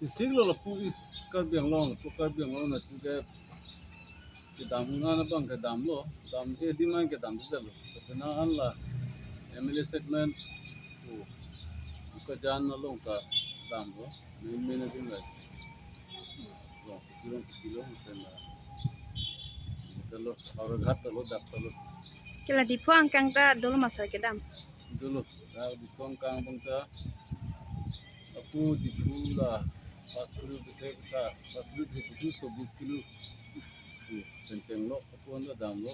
siglo la pulis karbiang long na juga kedam nga na bang kedam lo dam di man kedam de lo kena an la emily segment ka jan na long ka dam lo min na din la long kilo kena telo aur ghat telo dak telo Kila di puang kang ta dulu masar ke dam. dulu di kong kang bang ta aku di pula pas kilo betul so 20 kilo kenceng lo aku anda dam lo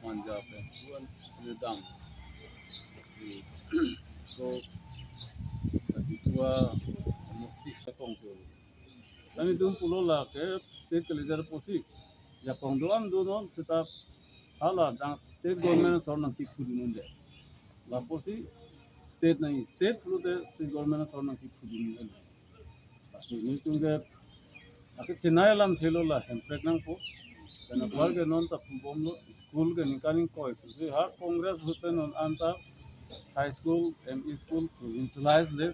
manja pe tuan ni dam so di tua mesti kong tu kami tu pulau lah ke state ke leader posik ya pengdoan tu non setiap hala dan state government seorang cipu di mana lah posik state nahi state pulau de state government seorang cipu di mana pasal ni tu ke aku cenai lam thelo lah hempek nang po dan aku ke non tak bom lo school ke nikaling koi so har congress hote non anta high school ME school provincialized le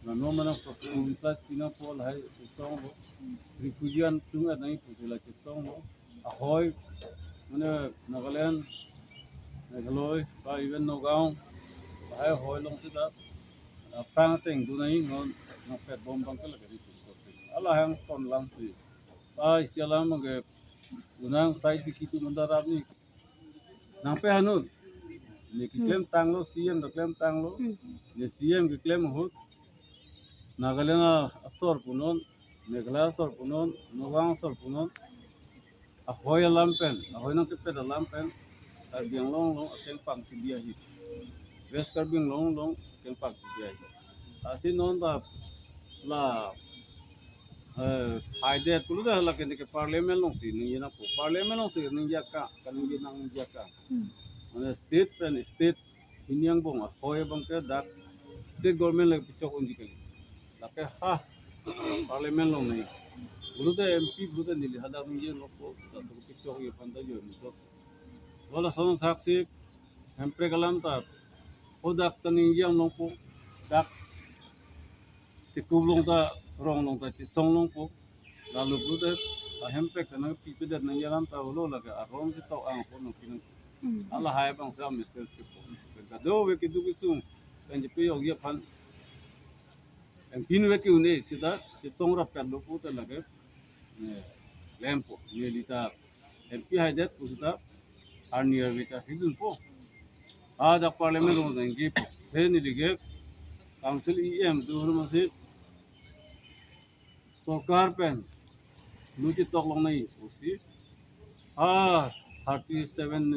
na no mana provincialized pina pol hai song lo refugean tunga nai pusila che song lo ahoy mana Nagaland Meghaloi ba even Nogao hai hoy long sida prang teng tu nai ngon na pet bom bang ka la gari tu ala hang kon lam tu ba sialam ge unang side di kitu mandarab ni nang pe hanut ni ki claim tang lo CM do claim tang lo ni CM ki claim hut Nagaland asor punon Meghalaya asor punon Nogao asor punon ahoy lampen ahoy nang kepet lampen biang long aseng pang sibia hi west karbing long keng pang sibia hi asin non da la haide kulu da la kende ke parliament long si ni na ko parliament long si ni ya ka kan ni nang ya ka mana state pen state inyang bong ahoy bang ke dak state government le pichok unji kali la ke ha parliament long nei kulu da MP kulu da nili hada ni ye loko da so pichok ye panda yo ni chok wala sono taxi hempre kalam ta odak tani yang long po dak ti kublong ta rong long ta ti song long po lalu bude hempre kana pipi da na yalam ta lo la ka rom si to ang po no kin ala hai bang sa message ke po ka do we ki du ki sum kan ji pe yo ye phan en pin we ki une sida ti song ra pe lo po ta la ke lempo ye lita MP hai det po sida arnier vicha sidun po ada parliament lo dengi po ni dige council EM dur masih सरकार पेन नुची तक long nai usi 37